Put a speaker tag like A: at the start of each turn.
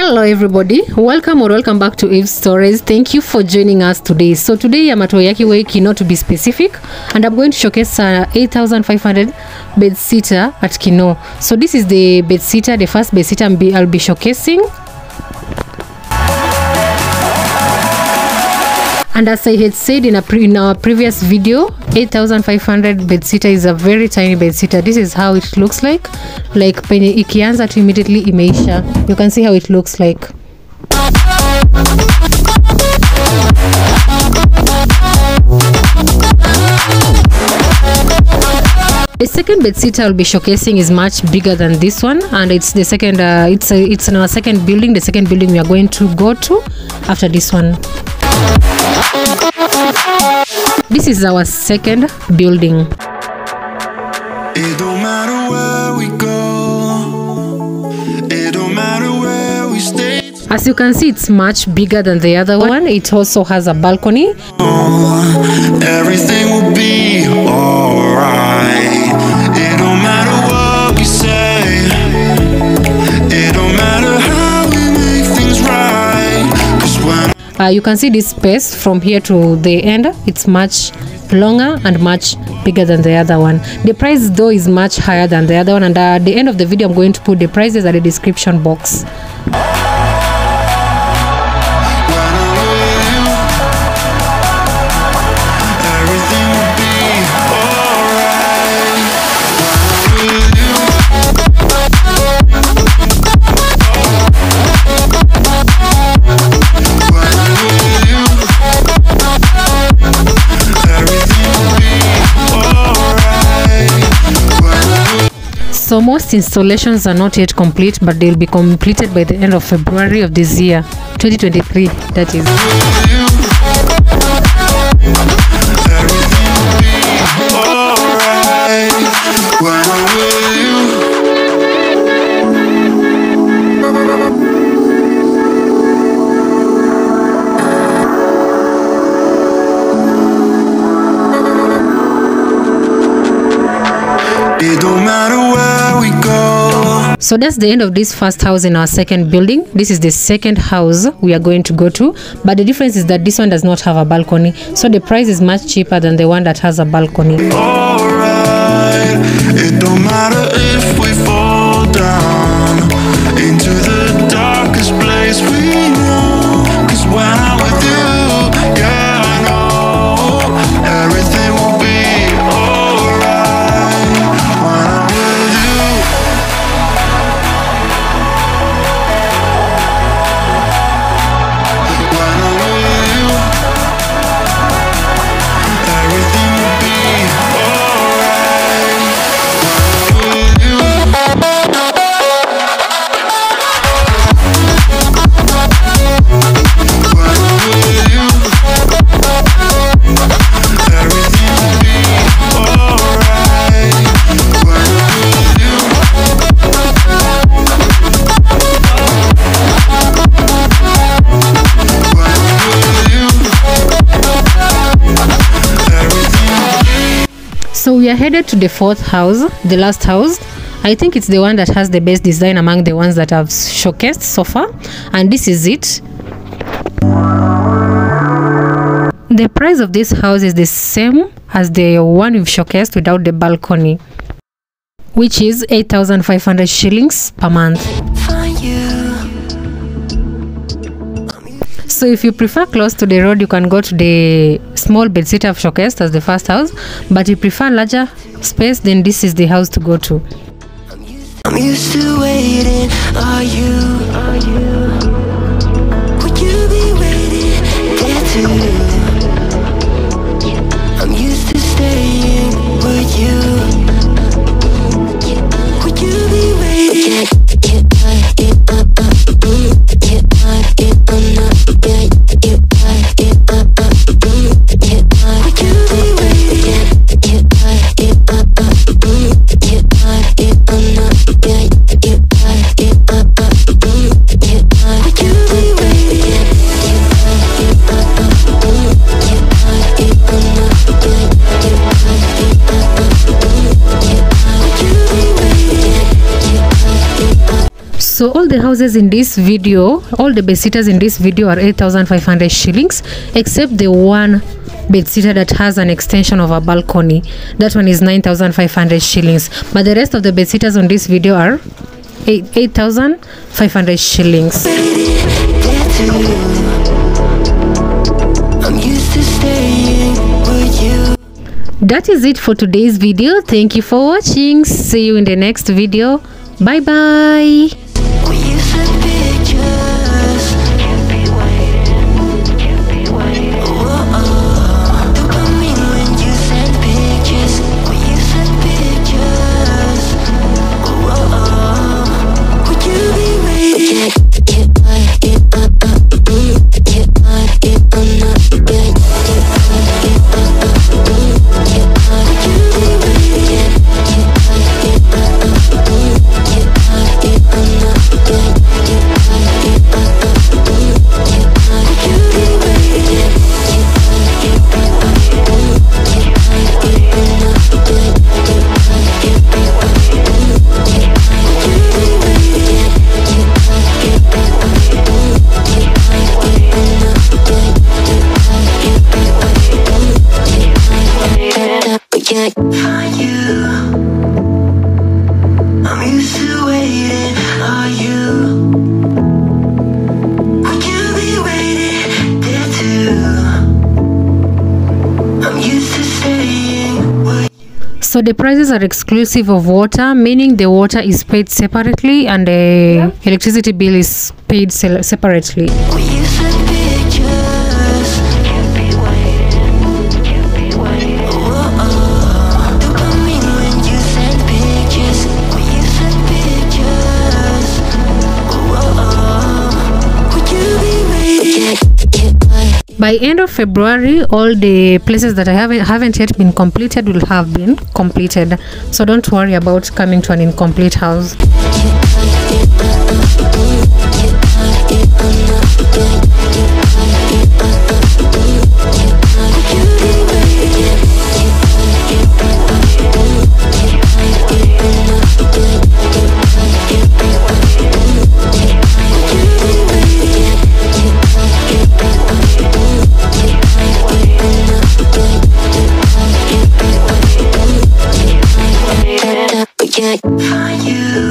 A: Hello everybody, welcome back to Eve's Stories. Thank you for joining us today. So today I'm at Wayaki Way, Kinoo to be specific, and I'm going to showcase 8,500 bedsitter at Kinoo. So this is the bedsitter, the first bedsitter I'll be showcasing. And as I had said in our previous video, 8,500 bedsitter is a very tiny bedsitter. This is how it looks like penye ikianza to immediately imeisha. You can see how it looks like. The second bedsitter I'll be showcasing is much bigger than this one, and it's the second. It's in our second building. The second building we are going to go to after this one. This is our second building.
B: It don't matter where we go. It don't matter where we stay.
A: As you can see, it's much bigger than the other one. It also has a balcony.
B: Everything will be alright. It don't matter what we say. It don't matter how we make things right. 'Cause when
A: you can see this space from here to the end. It's much longer and much bigger than the other one. The price though is much higher than the other one, and at the end of the video I'm going to put the prices at the description box. So most installations are not yet complete, but they'll be completed by the end of February of this year, 2023, that is.
B: it don't matter where we go.
A: So that's the end of this first house in our second building. This is the second house we are going to go to, but the difference is that this one does not have a balcony, so the price is much cheaper than the one that has a balcony.
B: Alright, it don't matter if we fall down into the darkest place we know, 'cause when I'm with you, yeah, I know everything will be alright. When I'm with you, when I'm with you, everything will be alright. When I'm with you.
A: So we are headed to the fourth house, the last house. I think it's the one that has the best design among the ones that I've showcased so far, and this is it. The price of this house is the same as the one we've showcased without the balcony, which is 8,500 shillings per month. So if you prefer close to the road, you can go to the small bedsitter I've showcased as the first house, but if you prefer larger space, then this is the house to go to.
C: I'm used to waiting. Are you? Would you be waiting there too? I'm used to staying. Would you? Would you be waiting?
A: So all the houses in this video, all the bedsitters in this video are 8,500 shillings, except the one bedsitter that has an extension of a balcony. That one is 9,500 shillings. But the rest of the bedsitters on this video are 8,500 shillings.
C: I'm used to staying with you.
A: That is it for today's video. Thank you for watching. See you in the next video. Bye bye.
C: When you send pictures, dopamine when you send pictures. When you send pictures, would you be waiting? Are you? I'm used to waiting. Are you? Would you be waiting there too? I'm used to staying.
A: So the prices are exclusive of water, meaning the water is paid separately and the electricity bill is paid separately.
C: When you send pictures, dopamine when you send pictures. When you send pictures, would you be waiting?
A: By end of February, all the places that I haven't yet been completed will have been completed. So don't worry about coming to an incomplete house.
C: Are you?